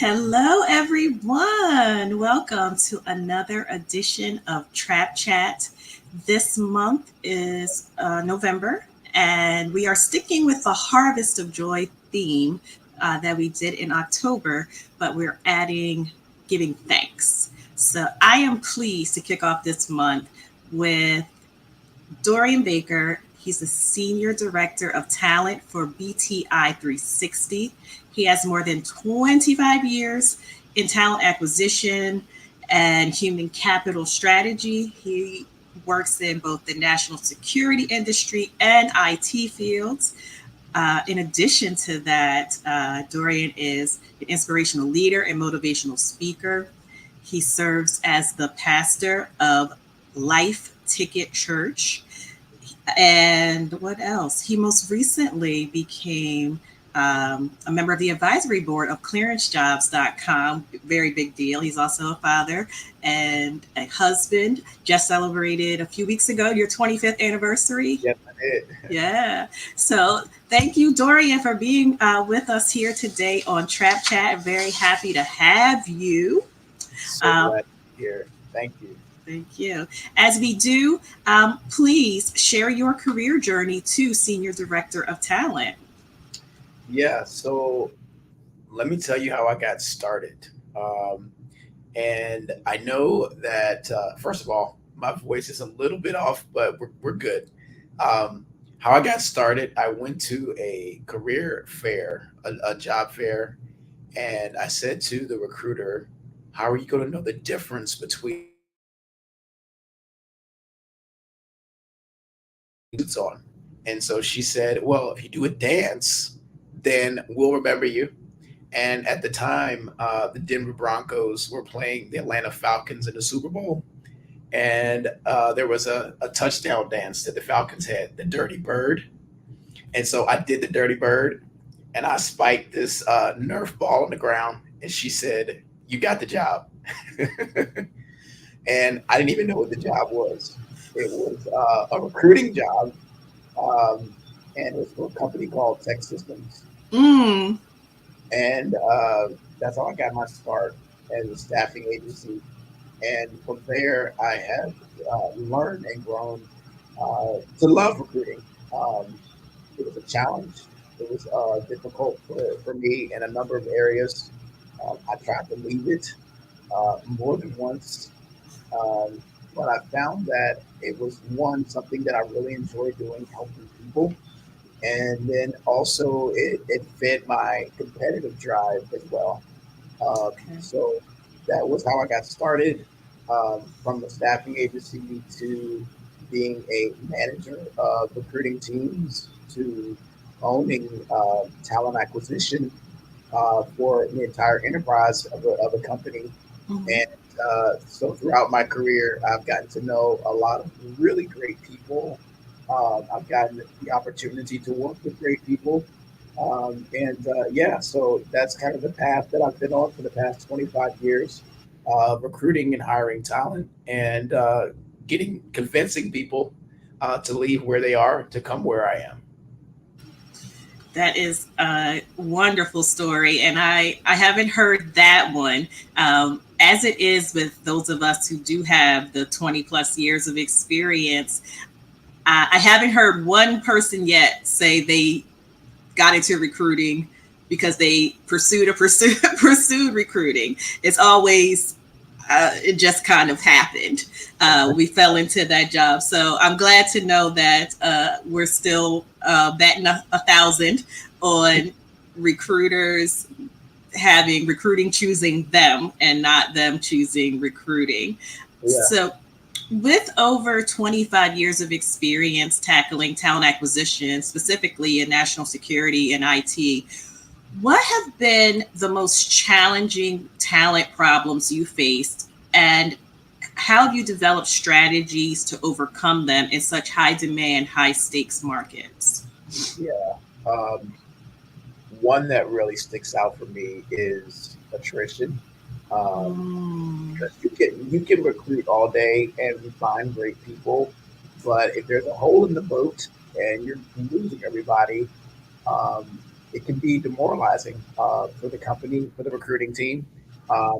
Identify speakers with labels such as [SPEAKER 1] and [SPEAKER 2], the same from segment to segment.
[SPEAKER 1] Hello, everyone. Welcome to another edition of Trap Chat. This month is November, and we are sticking with the Harvest of Joy theme that we did in October, but we're adding giving thanks. So I am pleased to kick off this month with Dorion Baker. He's the Senior Director of Talent for BTI 360. He has more than 25 years in talent acquisition and human capital strategy. He works in both the national security industry and IT fields. In addition to that, Dorian is an inspirational leader and motivational speaker. He serves as the pastor of Life Ticket Church. And what else? He most recently became a member of the advisory board of clearancejobs.com. Very big deal. He's also a father and a husband. Just celebrated a few weeks ago your 25th anniversary.
[SPEAKER 2] Yes, I did.
[SPEAKER 1] Yeah. So thank you, Dorian, for being with us here today on Trap Chat. Very happy to have you.
[SPEAKER 2] So
[SPEAKER 1] Uh,
[SPEAKER 2] glad to be here. Thank you.
[SPEAKER 1] Thank you. As we do, please share your career journey to Senior Director of Talent.
[SPEAKER 2] Yeah, so let me tell you how I got started. Um, and I know that, first of all, my voice is a little bit off, but we're good. How I got started, I went to a career fair, a job fair, and I said to the recruiter, how are you going to know the difference between suits on? And so she said, well, if you do a dance, then we'll remember you. And at the time, the Denver Broncos were playing the Atlanta Falcons in the Super Bowl. And there was a touchdown dance that the Falcons had, the Dirty Bird. And so I did the Dirty Bird and I spiked this Nerf ball on the ground. And she said, you got the job. And I didn't even know what the job was. It was a recruiting job, um, and it was for a company called Tech Systems.
[SPEAKER 1] Mm,
[SPEAKER 2] And that's how I got my start as a staffing agency. And from there, I have learned and grown to love recruiting. Um, it was a challenge. It was difficult for me in a number of areas. I tried to leave it more than once, um, but I found that it was one something that I really enjoy doing, helping people, and then also it fed my competitive drive as well.
[SPEAKER 1] okay.
[SPEAKER 2] So that was how I got started, from the staffing agency to being a manager of recruiting teams to owning talent acquisition for the entire enterprise of a company.
[SPEAKER 1] Mhm.
[SPEAKER 2] And so throughout my career, I've gotten to know a lot of really great people. I've gotten the opportunity to work with great people. Yeah, so that's kind of the path that I've been on for the past 25 years, recruiting and hiring talent and convincing people to leave where they are to come where I am.
[SPEAKER 1] That is a wonderful story, and I haven't heard that one. As it is with those of us who do have the 20 plus years of experience, I haven't heard one person yet say they got into recruiting because they pursued recruiting. It's always it just kind of happened. We fell into that job, so I'm glad to know that we're still batting a thousand on recruiters having recruiting choosing them and not them choosing recruiting.
[SPEAKER 2] Yeah.
[SPEAKER 1] So with over 25 years of experience tackling talent acquisition, specifically in national security and IT, what have been the most challenging talent problems you faced, and how have you developed strategies to overcome them in such high demand, high stakes markets?
[SPEAKER 2] Yeah. One that really sticks out for me is attrition.
[SPEAKER 1] Mm,
[SPEAKER 2] Because you can recruit all day and you find great people, but if there's a hole in the boat and you're losing everybody, um, it can be demoralizing for the company, for the recruiting team.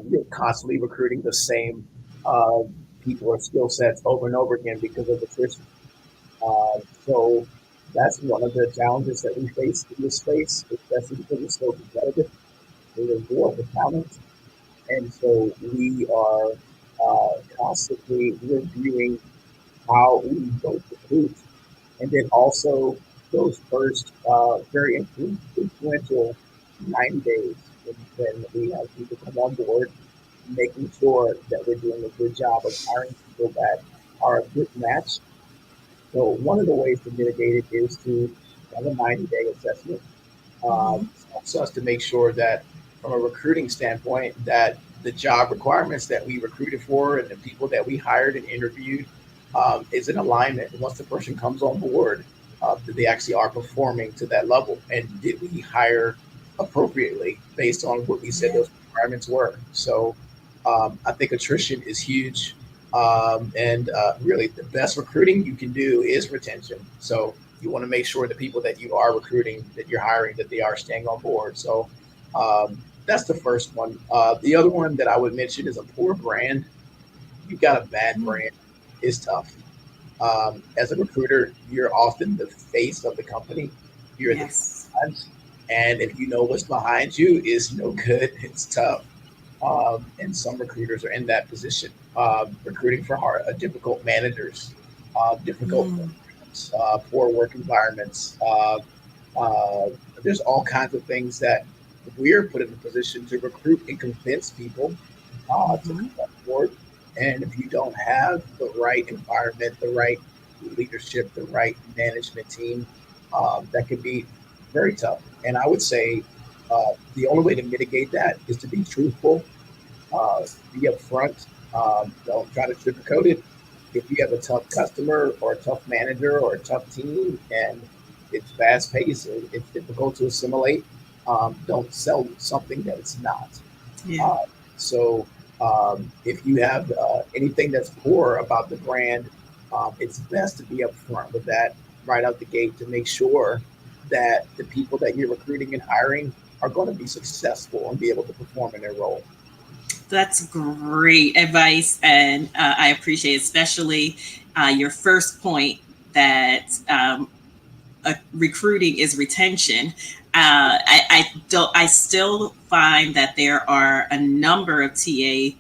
[SPEAKER 2] You're constantly recruiting the same uh, people or skill sets over and over again because of attrition. So that's one of the challenges that we face in this space, especially because it's so competitive. There's war for talent, and so we are constantly reviewing how we both recruit, and then also those first very influential 90 days when we have people come on board, making sure that we're doing a good job of hiring people that are a good match. So one of the ways to mitigate it is to have a 90-day assessment.
[SPEAKER 1] Mm-hmm.
[SPEAKER 2] It helps us to make sure that from a recruiting standpoint, that the job requirements that we recruited for and the people that we hired and interviewed is in alignment. Once the person comes on board, that they actually are performing to that level, and did we hire appropriately based on what we said
[SPEAKER 1] Yeah.
[SPEAKER 2] those requirements were. So I think attrition is huge. And really, the best recruiting you can do is retention. So you want to make sure the people that you are recruiting, that you're hiring, that they are staying on board. So that's the first one. The other one that I would mention is a poor brand. You've got a bad
[SPEAKER 1] Mm.
[SPEAKER 2] brand is tough. As a recruiter, you're often the face of the company. You're the
[SPEAKER 1] Yes.
[SPEAKER 2] front, and if you know what's behind you is no good, it's tough. And some recruiters are in that position, recruiting for difficult managers, difficult
[SPEAKER 1] Mm.
[SPEAKER 2] poor work environments. Uh, there's all kinds of things that we're put in a position to recruit and convince people to
[SPEAKER 1] Mm-hmm.
[SPEAKER 2] come on board. And if you don't have the right environment, the right leadership, the right management team, that can be very tough. And I would say the only way to mitigate that is to be truthful, be upfront. Don't try to sugarcoat it. If you have a tough customer or a tough manager or a tough team and it's fast paced, it's difficult to assimilate, don't sell something that it's not.
[SPEAKER 1] Yeah.
[SPEAKER 2] Uh, so if you have anything that's poor about the brand, it's best to be upfront with that right out the gate to make sure that the people that you're recruiting and hiring are going to be successful and be able to perform in their role.
[SPEAKER 1] That's great advice, and I appreciate, especially your first point that recruiting is retention. I don't. I still find that there are a number of TA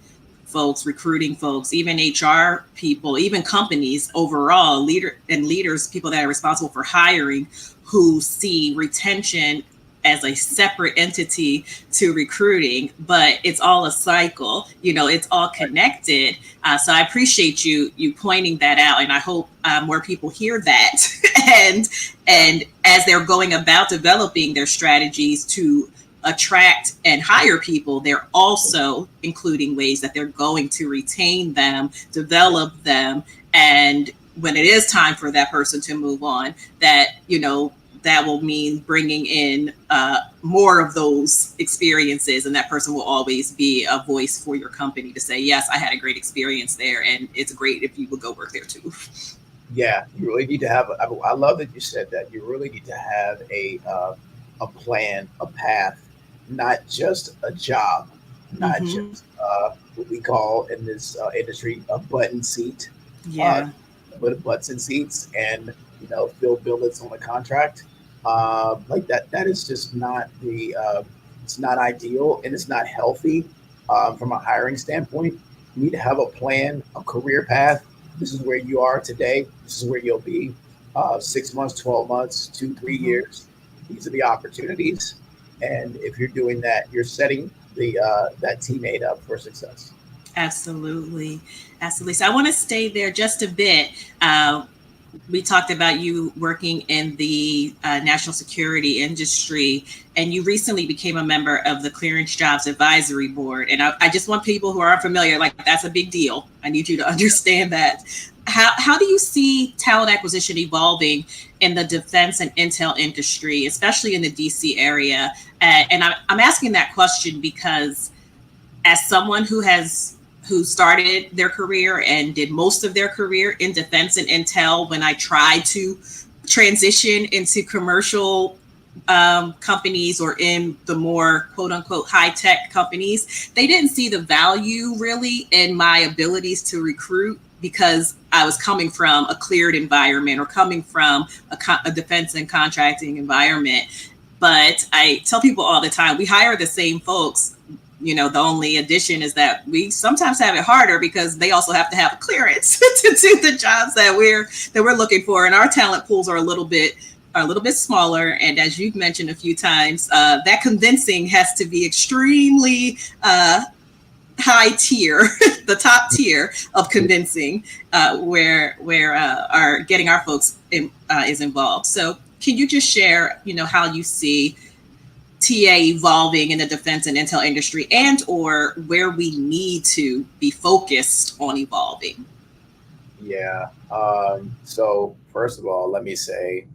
[SPEAKER 1] folks, recruiting folks, even HR people, even companies overall, leaders, people that are responsible for hiring, who see retention as a separate entity to recruiting, but it's all a cycle. It's all connected. So I appreciate you pointing that out, and I hope more people hear that and
[SPEAKER 2] Yeah.
[SPEAKER 1] and as they're going about developing their strategies to attract and hire people, they're also including ways that they're going to retain them, develop them, and when it is time for that person to move on, that will mean bringing in more of those experiences, and that person will always be a voice for your company to say, yes, I had a great experience there, and it's great if you would go work there too.
[SPEAKER 2] Yeah, you really need to have. I love that you said that. You really need to have a plan, a path, not just a job, not
[SPEAKER 1] Mm-hmm.
[SPEAKER 2] just what we call in this industry a button seat, uh,
[SPEAKER 1] Yeah.
[SPEAKER 2] but butts and seats, and fill billets on a contract. Like that. That is just not the. It's not ideal, and it's not healthy from a hiring standpoint. You need to have a plan, a career path. This is where you are today. This is where you'll be 6 months, 12 months, two, three
[SPEAKER 1] Mm-hmm.
[SPEAKER 2] years. These are the opportunities. And if you're doing that, you're setting the that teammate up for success.
[SPEAKER 1] Absolutely. Absolutely. So I want to stay there just a bit. We talked about you working in the national security industry, and you recently became a member of the Clearance Jobs Advisory Board. And I just want people who are unfamiliar, like, that's a big deal. I need you to understand that. How do you see talent acquisition evolving in the defense and intel industry, especially in the DC area? And I'm asking that question because as someone who started their career and did most of their career in defense and intel, when I tried to transition into commercial companies or in the more quote unquote high tech companies, they didn't see the value really in my abilities to recruit because I was coming from a cleared environment or coming from a defense and contracting environment. But I tell people all the time, we hire the same folks. The only addition is that we sometimes have it harder because they also have to have a clearance to do the jobs that we're looking for, and our talent pools are a little bit smaller. And as you've mentioned a few times, that convincing has to be extremely high tier, the top tier of convincing, where our getting our folks is involved. So, can you just share, how you see TA evolving in the defense and intel industry, and or where we need to be focused on evolving?
[SPEAKER 3] Yeah. So first of all, let me say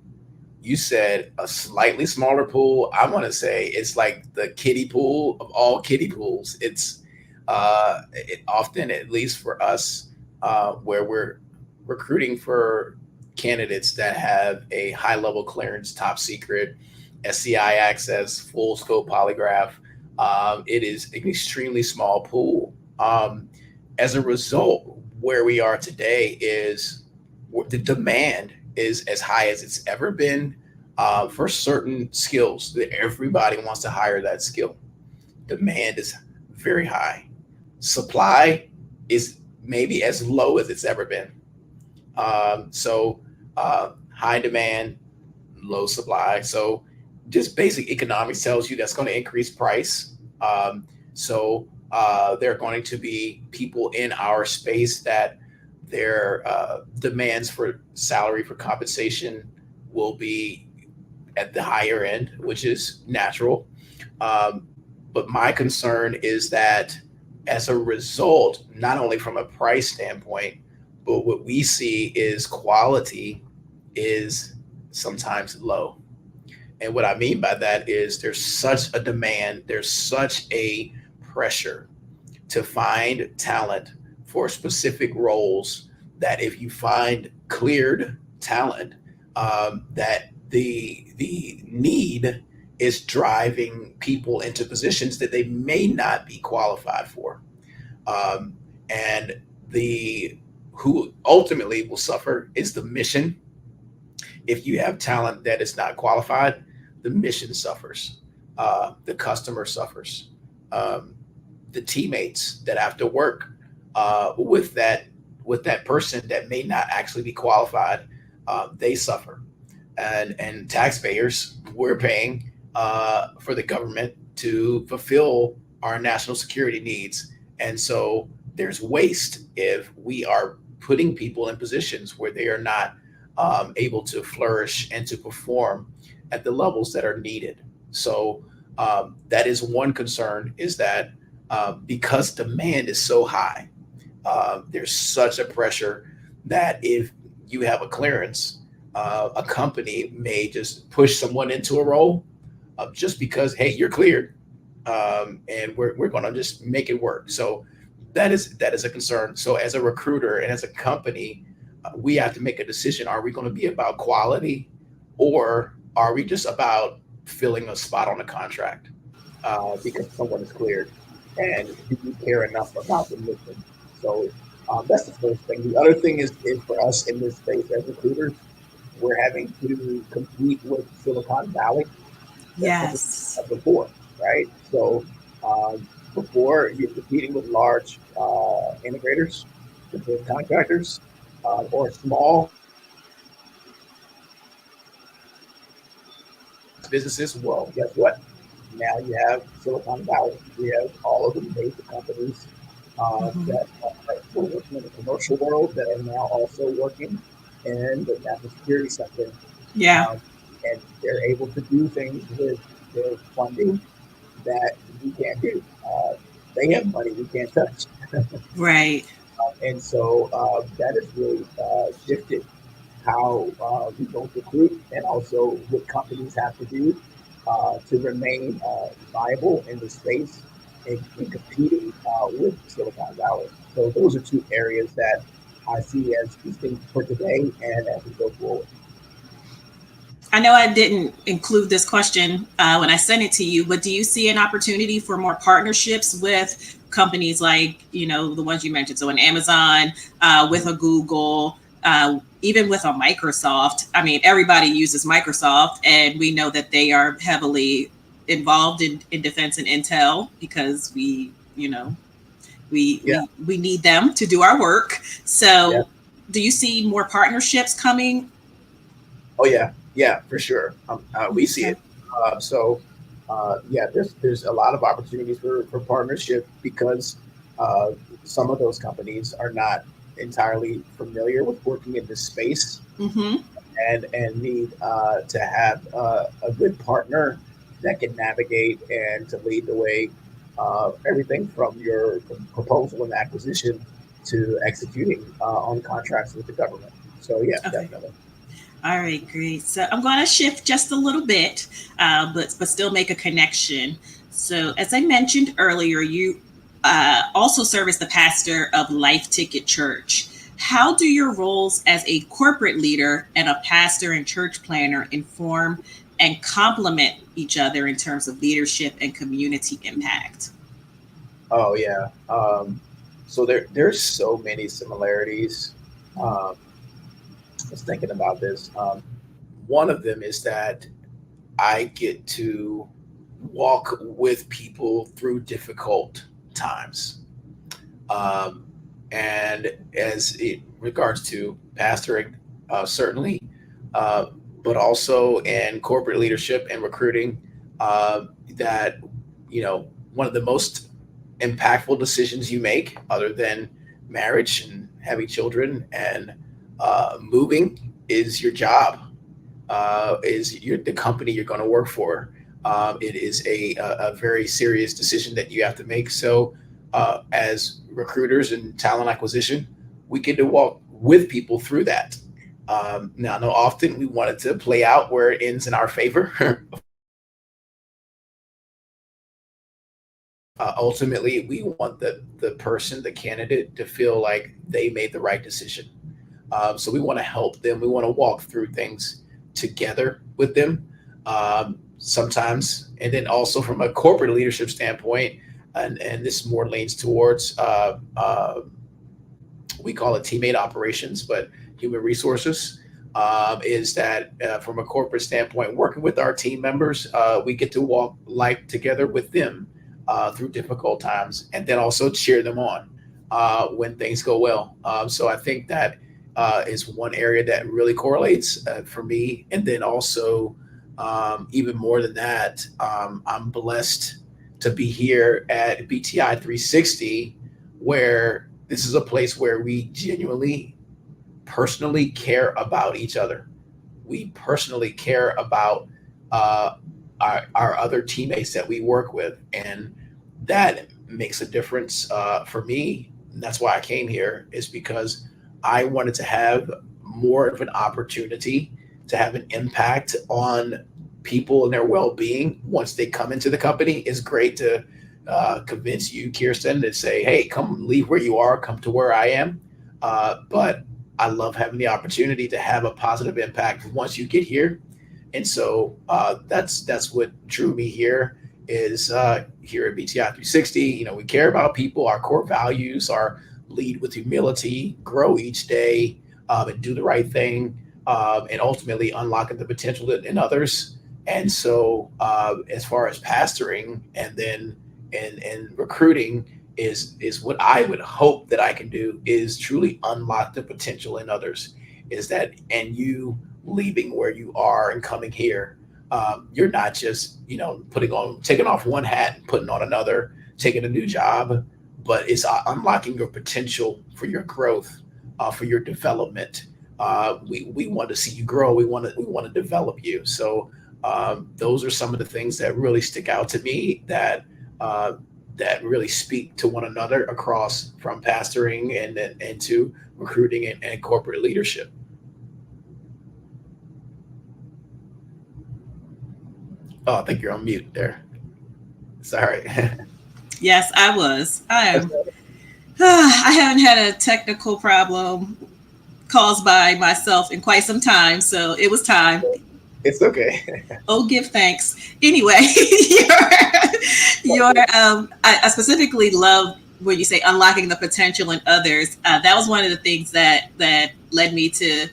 [SPEAKER 3] you said a slightly smaller pool. I want to say it's like the kiddie pool of all kiddie pools. It often, at least for us, where we're recruiting for candidates that have a high level clearance, top secret, SCI access, full scope polygraph. It is an extremely small pool. As a result, where we are today is the demand is as high as it's ever been for certain skills that everybody wants to hire that skill. Demand is very high. Supply is maybe as low as it's ever been. So high demand, low supply. So just basic economics tells you that's going to increase price. So there are going to be people in our space that their demands for salary for compensation will be at the higher end, which is natural. Um, but my concern is that as a result, not only from a price standpoint, but what we see is quality is sometimes low. And what I mean by that is there's such a demand, there's such a pressure to find talent for specific roles that if you find cleared talent, that the need is driving people into positions that they may not be qualified for, um, and the who ultimately will suffer is the mission. If you have talent that is not qualified, the mission suffers, the customer suffers, um, the teammates that have to work with that person that may not actually be qualified, they suffer, and taxpayers we're paying for the government to fulfill our national security needs, and so there's waste if we are putting people in positions where they are not able to flourish and to perform at the levels that are needed. So that is one concern is that because demand is so high, there's such a pressure that if you have a clearance, a company may just push someone into a role just because, hey, you're cleared, and we're going to just make it work. So that is a concern. So as a recruiter and as a company, we have to make a decision. Are we going to be about quality, or are we just about filling a spot on a contract because someone is cleared? And do you care enough about the mission? So that's the first thing. The other thing is for us in this space as recruiters, we're having to compete with Silicon Valley that's something
[SPEAKER 1] Yes.
[SPEAKER 2] before, right? So before you're competing with large integrators, with contractors, or small businesses. Well, guess what? Now you have Silicon Valley. We have all of the major companies
[SPEAKER 1] Hmm.
[SPEAKER 2] that are working in the commercial world that are now also working in the national security sector,
[SPEAKER 1] Yeah.
[SPEAKER 2] um, and they're able to do things with their funding that we can't do. They have money we can't touch,
[SPEAKER 1] Right.
[SPEAKER 2] and so that has really shifted how we both recruit and also what companies have to do to remain viable in the space and competing with Silicon Valley. So those are two areas that I see as distinct for today and as we go forward.
[SPEAKER 1] I know I didn't include this question when I sent it to you, but do you see an opportunity for more partnerships with companies like, the ones you mentioned? So an Amazon, with a Google, even with a Microsoft. I mean, everybody uses Microsoft, and we know that they are heavily involved in defense and intel because
[SPEAKER 2] Yeah,
[SPEAKER 1] we need them to do our work.
[SPEAKER 2] yeah.
[SPEAKER 1] So do you see more partnerships coming?
[SPEAKER 2] Oh yeah, yeah, for sure. We see
[SPEAKER 1] Okay.
[SPEAKER 2] it. Yeah, there's a lot of opportunities for partnership because uh, some of those companies are not entirely familiar with working in this space
[SPEAKER 1] Mm-hmm.
[SPEAKER 2] and need to have a good partner that can navigate and to lead the way. Everything from your proposal and acquisition to executing on contracts with the government. So yeah,
[SPEAKER 1] Okay.
[SPEAKER 2] definitely.
[SPEAKER 1] All right, great. So I'm going to shift just a little bit, but still make a connection. So as I mentioned earlier, you also serve as the pastor of Life Ticket Church. How do your roles as a corporate leader and a pastor and church planner inform and complement each other in terms of leadership and community impact?
[SPEAKER 2] Oh yeah. So there's so many similarities. Um, I was thinking about this. One of them is that I get to walk with people through difficult times. Um, and as it regards to pastoring, certainly, uh, but also in corporate leadership and recruiting, uh, that, one of the most impactful decisions you make, other than marriage and having children and moving, is your job, the company you're going to work for. It is a very serious decision that you have to make. So, as recruiters and talent acquisition, we get to walk with people through that. Now, I know often we want it to play out where it ends in our favor. Ultimately, we want the person, the candidate, to feel like they made the right decision. So we want to help them. We want to walk through things together with them. Sometimes, and then also from a corporate leadership standpoint, and this more leans towards we call it teammate operations, but human resources. Is that from a corporate standpoint, working with our team members, we get to walk life together with them through difficult times, and then also cheer them on when things go well. So I think that is one area that really correlates for me. And then also, even more than that, I'm blessed to be here at BTI 360, where this is a place where we genuinely, personally care about each other. We personally care about uh, our other teammates that we work with. And that makes a difference for me. And that's why I came here, is because I wanted to have more of an opportunity to have an impact on people and their well-being once they come into the company. It's great to convince you, Kirsten, to say, hey, come leave where you are, come to where I am. But I love having the opportunity to have a positive impact once you get here. And so that's what drew me here, is here at BTI 360. We care about people. Our core values are lead with humility, grow each day, and do the right thing, and ultimately unlocking the potential in others. And so, as far as pastoring and then and recruiting, is what I would hope that I can do, is truly unlock the potential in others. Is that, and you leaving where you are and coming here, you're not just putting on taking off one hat and putting on another, taking a new job, but it's unlocking your potential for your growth, for your development. We want to see you grow. We want to develop you. So those are some of the things that really stick out to me, uh, that really speak to one another across from pastoring and to recruiting and corporate leadership. Oh, I think you're on mute there. Sorry.
[SPEAKER 1] Yes, I was. I
[SPEAKER 2] That's
[SPEAKER 1] am. I haven't had a technical problem caused by myself in quite some time, so it was time.
[SPEAKER 2] It's okay.
[SPEAKER 1] Oh, give thanks. Anyway, I specifically love when you say unlocking the potential in others. That was one of the things that led me to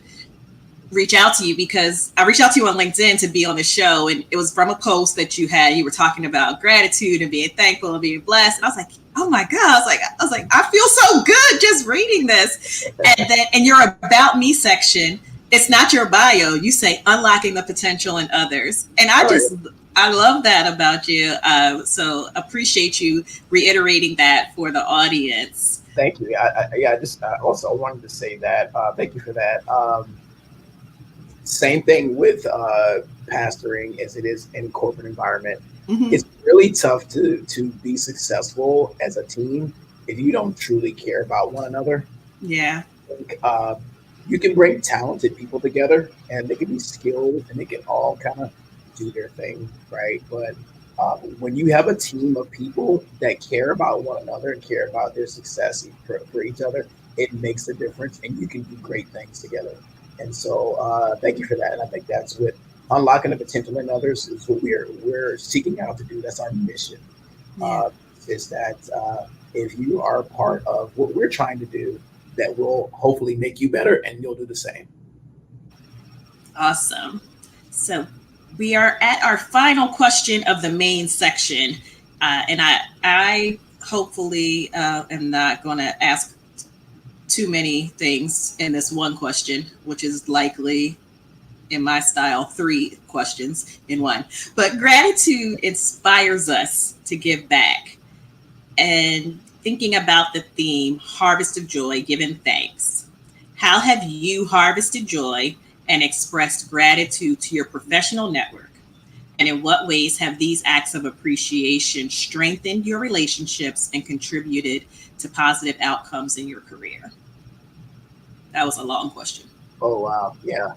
[SPEAKER 1] reach out to you, because I reached out to you on LinkedIn to be on the show, and it was from a post that you had. You were talking about gratitude and being thankful and being blessed, and I was like, oh my god! I was like, I feel so good just reading this. And then in your about me section, it's not your bio. You say unlocking the potential in others, and
[SPEAKER 2] Oh,
[SPEAKER 1] I love that about you. So appreciate you reiterating that for the audience.
[SPEAKER 2] thank you. Yeah, I just also wanted to say that. Thank you for that. Same thing with pastoring as it is in corporate environment.
[SPEAKER 1] Mm-hmm.
[SPEAKER 2] It's really tough to be successful as a team if you don't truly care about one another.
[SPEAKER 1] Yeah.
[SPEAKER 2] Like, you can bring talented people together and they can be skilled and they can all kind of do their thing, right? But when you have a team of people that care about one another and care about their success for each other, it makes a difference and you can do great things together. And so, thank you for that. And I think that's what unlocking the potential in others is what we're seeking out to do. That's our mission.
[SPEAKER 1] Yeah.
[SPEAKER 2] Uh, is that if you are part of what we're trying to do, that will hopefully make you better and you'll do the same.
[SPEAKER 1] Awesome. So we are at our final question of the main section, and I hopefully am not going to ask too many things in this one question, which is likely in my style 3 questions in one. But gratitude inspires us to give back, and thinking about the theme harvest of joy, giving thanks. How have you harvested joy and expressed gratitude to your professional network? And in what ways have these acts of appreciation strengthened your relationships and contributed to positive outcomes in your career? That was a long question.
[SPEAKER 2] Oh wow, yeah.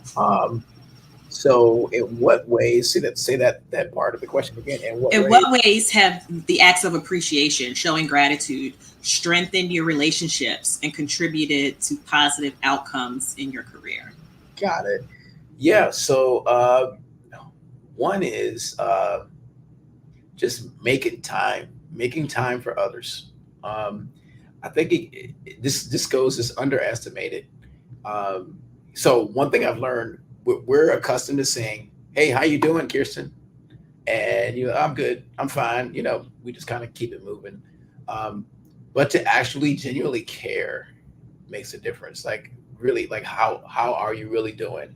[SPEAKER 2] So in what ways? Say that part of the question again. In what
[SPEAKER 1] In
[SPEAKER 2] ways?
[SPEAKER 1] what ways have the acts of appreciation, showing gratitude, strengthened your relationships and contributed to positive outcomes in your career?
[SPEAKER 2] Got it.
[SPEAKER 3] Yeah. So one is just making time for others. Um, I think this goes is underestimated. Um, so one thing I've learned, we're accustomed to saying, "Hey, how you doing, Kirsten?" And I'm good, I'm fine. We just kind of keep it moving. Um, but to actually genuinely care makes a difference. Like really, like how are you really doing?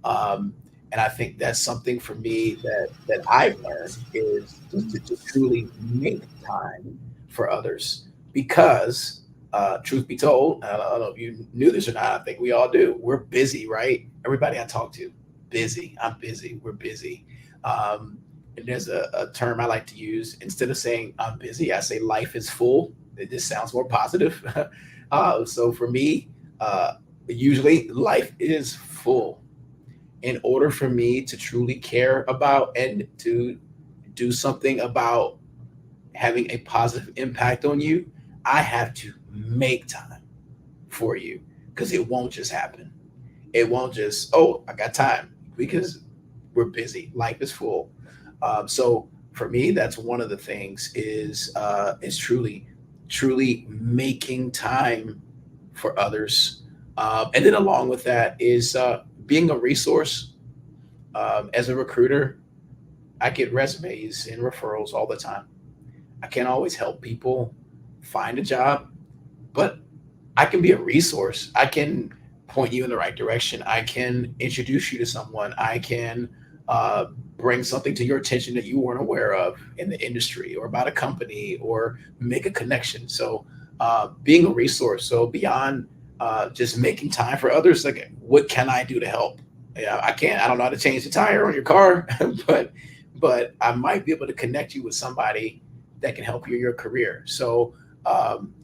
[SPEAKER 3] Um, and I think that's something for me that I've learned is just to truly make time for others because. Truth be told, I don't know if you knew this or not. I think we all do. We're busy, right? Everybody I talk to, busy. I'm busy. We're busy. Um, and there's a term I like to use. Instead of saying I'm busy, I say life is full. It just sounds more positive. So for me, uh, usually life is full. In order for me to truly care about and to do something about having a positive impact on you, I have to make time for you because it won't just happen. It won't just, oh, I got time because we're busy. Life is full. So for me, that's one of the things is truly making time for others, and then along with that is being a resource. As a recruiter, I get resumes and referrals all the time. I can't always help people find a job, but I can be a resource. I can point you in the right direction. I can introduce you to someone. I can uh, bring something to your attention that you weren't aware of in the industry or about a company or make a connection. So, being a resource. So, beyond just making time for others, like what can I do to help? Yeah, I can't. I don't know how to change the tire on your car, but I might be able to connect you with somebody that can help you in your career. So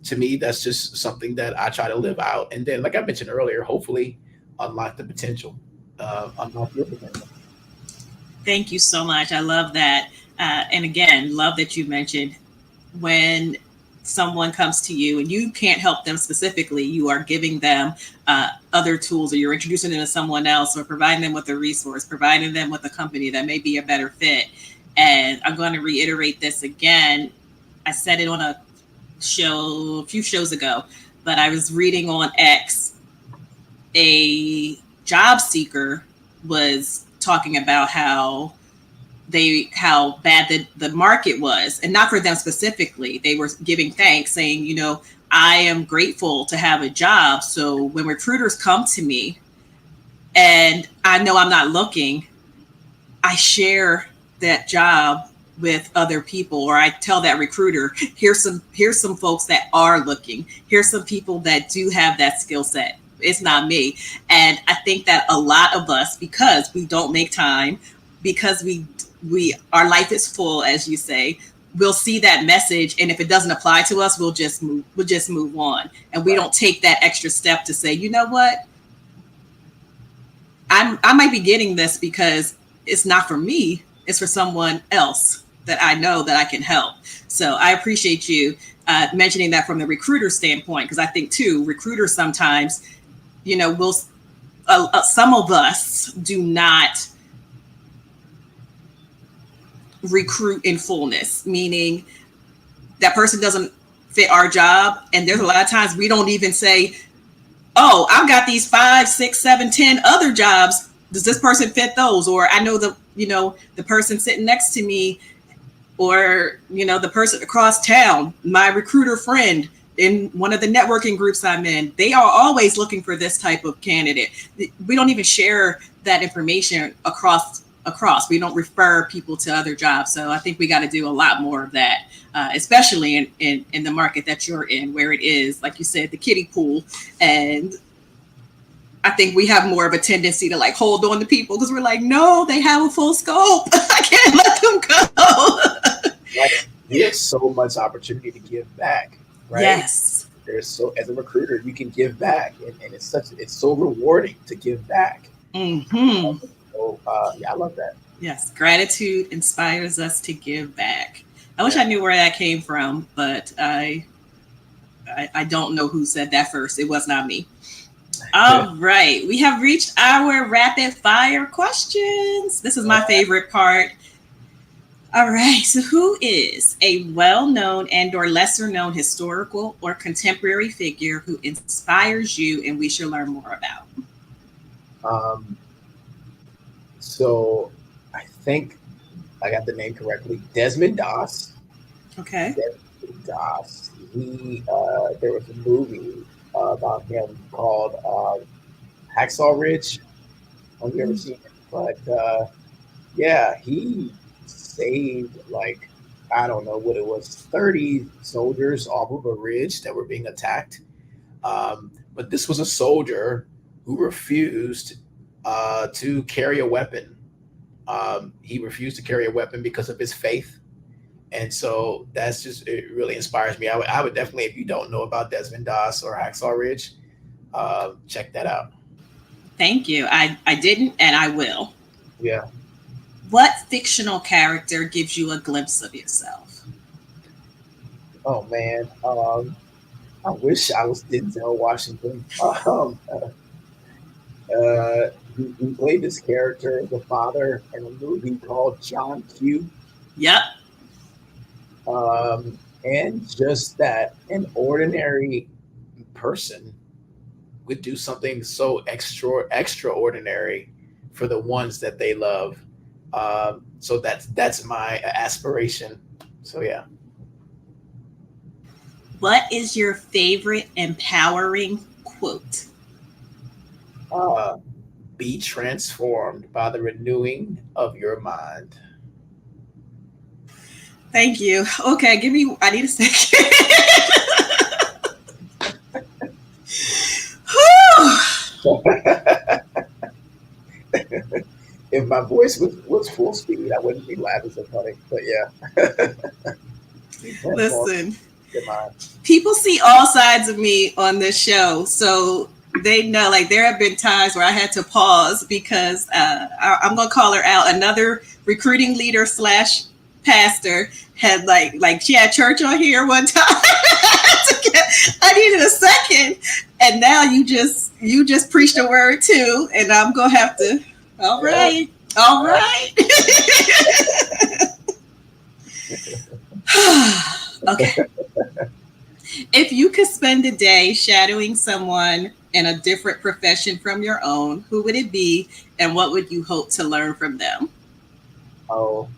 [SPEAKER 3] to me, that's just something that I try to live out. And then, like I mentioned earlier, hopefully unlock the potential, unlock your potential.
[SPEAKER 1] Thank you so much. I love that. And again, love that you mentioned when someone comes to you and you can't help them specifically, you are giving them other tools, or you're introducing them to someone else, or providing them with a resource, providing them with a company that may be a better fit. And I'm going to reiterate this again. I said it on a show a few shows ago, but I was reading on X, a job seeker was talking about how bad the market was, and not for them specifically. They were giving thanks, saying, I am grateful to have a job. So when recruiters come to me and I know I'm not looking, I share that job with other people, or I tell that recruiter, here's some folks that are looking. Here's some people that do have that skill set. It's not me. And I think that a lot of us, because we don't make time, because our life is full, as you say, we'll see that message, and if it doesn't apply to us, we'll just move on, and we don't take that extra step to say, you know what, I might be getting this because it's not for me, it's for someone else that I know that I can help. So I appreciate you mentioning that from the recruiter standpoint, because I think too, recruiters sometimes, will some of us do not recruit in fullness, meaning that person doesn't fit our job. And there's a lot of times we don't even say, oh, I've got these 5, 6, 7, 10 other jobs. Does this person fit those? Or I know the person sitting next to me, or, the person across town, my recruiter friend in one of the networking groups I'm in, they are always looking for this type of candidate. We don't even share that information across. We don't refer people to other jobs. So I think we got to do a lot more of that, especially in the market that you're in, where it is, like you said, the kiddie pool. And I think we have more of a tendency to hold on to people because we're like, no, they have a full scope. I can't let them go.
[SPEAKER 3] Right. We have so much opportunity to give back, right?
[SPEAKER 1] Yes.
[SPEAKER 3] As a recruiter, you can give back, and it's so rewarding to give back.
[SPEAKER 1] Mm-hmm.
[SPEAKER 3] So I love that.
[SPEAKER 1] Yes, gratitude inspires us to give back. I wish I knew where that came from, but I don't know who said that first. It was not me. All right, we have reached our rapid fire questions. This is my favorite part. All right, so who is a well-known and/or lesser-known historical or contemporary figure who inspires you and we should learn more about?
[SPEAKER 3] So I think I got the name correctly. Desmond Doss.
[SPEAKER 1] Okay.
[SPEAKER 3] Desmond Doss. There was a movie about him called Hacksaw Ridge. Have you ever seen it? But he saved I don't know what it was, 30 soldiers off of a ridge that were being attacked. But this was a soldier who refused to carry a weapon. He refused to carry a weapon because of his faith. And so it really inspires me. I would definitely, if you don't know about Desmond Doss or Hacksaw Ridge, check that out.
[SPEAKER 1] Thank you. I didn't, and I will.
[SPEAKER 3] Yeah.
[SPEAKER 1] What fictional character gives you a glimpse of yourself?
[SPEAKER 3] Oh, man. I wish I was Denzel Washington. He played this character, the father, in a movie called John Q.
[SPEAKER 1] Yep.
[SPEAKER 3] And just that an ordinary person would do something so extraordinary for the ones that they love. So that's my aspiration. So yeah.
[SPEAKER 1] What is your favorite empowering quote?
[SPEAKER 3] Be transformed by the renewing of your mind.
[SPEAKER 1] Thank you. Okay, I need a second.
[SPEAKER 3] If my voice was full speed, I wouldn't be laughing so funny. But yeah.
[SPEAKER 1] Listen, people see all sides of me on this show, so they know there have been times where I had to pause because I'm going to call her out. Another recruiting leader / pastor had like she had church on here one time. I needed a second, and now you just preached a word too, and I'm gonna have to. All
[SPEAKER 2] Yeah.
[SPEAKER 1] right, all right. Okay. If you could spend a day shadowing someone in a different profession from your own, who would it be, and what would you hope to learn from them?
[SPEAKER 2] Oh,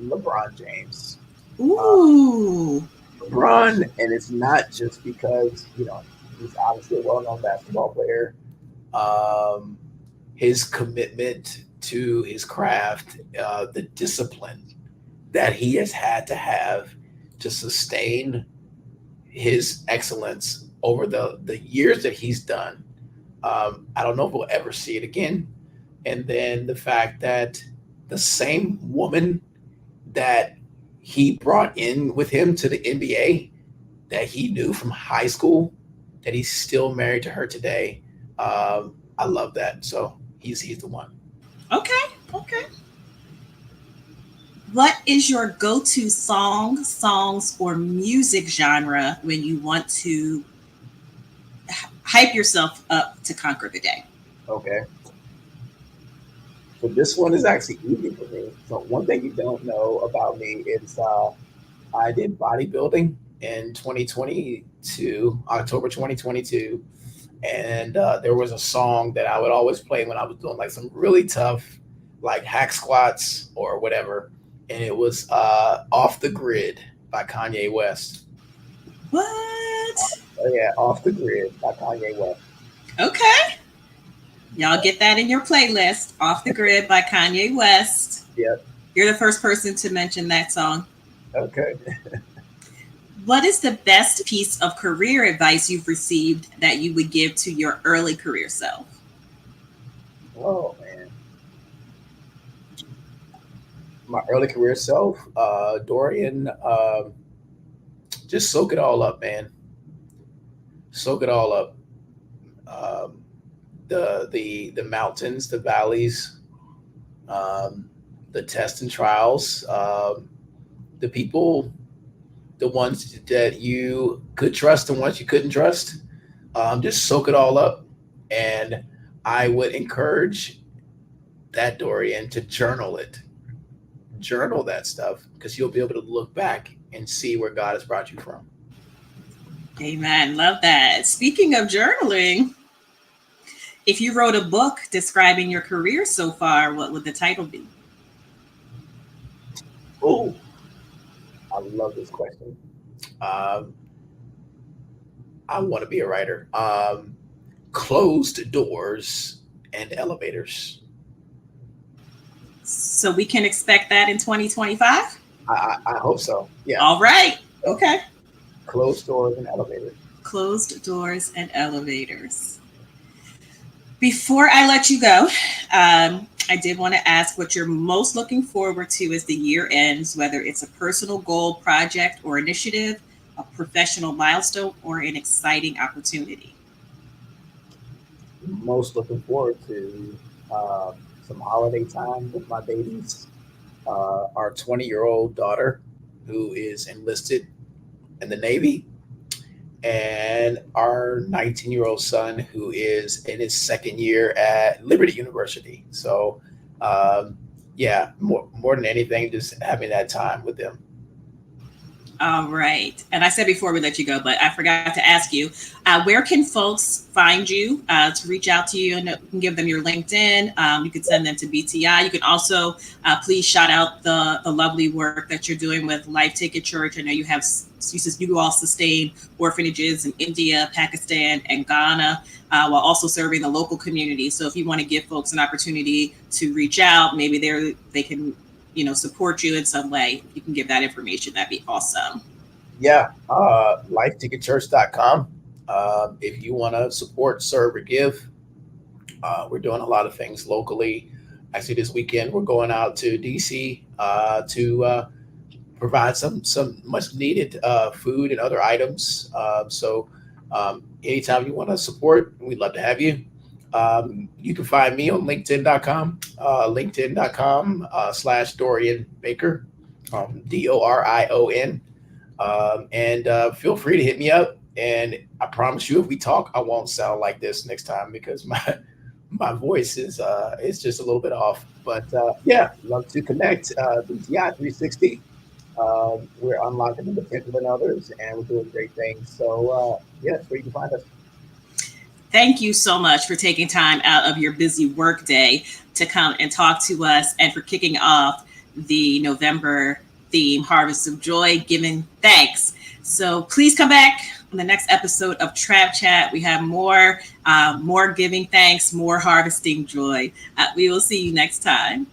[SPEAKER 2] LeBron James. Uh,
[SPEAKER 1] Ooh.
[SPEAKER 2] LeBron, and it's not just because he's obviously a well-known basketball player.
[SPEAKER 3] Um, his commitment to his craft, the discipline that he has had to have to sustain his excellence over the years that he's done. I don't know if we'll ever see it again. And then the fact that the same woman that he brought in with him to the NBA that he knew from high school, that he's still married to her today. I love that. So he's the one.
[SPEAKER 1] Okay. Okay. What is your go-to songs, or music genre when you want to hype yourself up to conquer the day?
[SPEAKER 2] Okay, so this one is actually easy for me. So one thing you don't know about me is I did bodybuilding in 2022, October 2022, and there was a song that I would always play when I was doing like some really tough, like hack squats or whatever, and it was "Off the Grid" by Kanye West.
[SPEAKER 1] What?
[SPEAKER 2] Oh yeah, "Off the Grid" by Kanye West.
[SPEAKER 1] Okay. Y'all get that in your playlist. Off the Grid by Kanye West.
[SPEAKER 2] Yeah.
[SPEAKER 1] You're the first person to mention that song.
[SPEAKER 2] Okay.
[SPEAKER 1] What is the best piece of career advice you've received that you would give to your early career self?
[SPEAKER 2] Oh man, my early career self, Dorian. Just soak it all up, man. Soak it all up. Um, the mountains, the valleys, um, the tests and trials, the people, the ones that you could trust, the ones you couldn't trust. Just soak it all up, and I would encourage that Dorian to journal it, journal that stuff, because you'll be able to look back and see where God has brought you from.
[SPEAKER 1] Amen. Love that. Speaking of journaling, if you wrote a book describing your career so far, what would the title be?
[SPEAKER 2] Oh, I love this question.
[SPEAKER 3] Um, I want to be a writer. Closed doors and elevators.
[SPEAKER 1] So we can expect that in 2025?
[SPEAKER 2] I hope so. Yeah,
[SPEAKER 1] All right. Okay.
[SPEAKER 2] closed doors and elevators.
[SPEAKER 1] Closed doors and elevators. Before I let you go, I did want to ask what you're most looking forward to as the year ends, whether it's a personal goal, project, or initiative, a professional milestone, or an exciting opportunity.
[SPEAKER 2] Most looking forward to some holiday time with my babies. Our 20-year-old daughter, who is enlisted in the Navy, and our 19-year-old son, who is in his second year at Liberty University. So, yeah, more than anything, just having that time with them.
[SPEAKER 1] All right. And I said before we let you go, but I forgot to ask you, where can folks find you to reach out to you? And you can give them your LinkedIn. You can send them to BTI. You can also please shout out the lovely work that you're doing with Life Ticket Church. I know you all sustain orphanages in India, Pakistan, and Ghana, while also serving the local community. So if you want to give folks an opportunity to reach out, maybe they can support you in some way. If you can give that information, that'd be awesome.
[SPEAKER 2] Yeah, lifeticketchurch.com. If you want to support, serve, or give, we're doing a lot of things locally. Actually, this weekend we're going out to DC to provide some much needed food and other items. Anytime you want to support, we'd love to have you. You can find me on linkedin.com, linkedin.com /Dorion Baker.
[SPEAKER 3] Dorion. And feel free to hit me up. And I promise you, if we talk, I won't sound like this next time because my voice is just a little bit off. But yeah, love to connect. BTI 360. We're unlocking the potential in others, and we're doing great things. So yeah, that's where you can find us.
[SPEAKER 1] Thank you so much for taking time out of your busy workday to come and talk to us and for kicking off the November theme, Harvest of Joy, giving thanks. So please come back on the next episode of Trap Chat. We have more giving thanks, more harvesting joy. We will see you next time.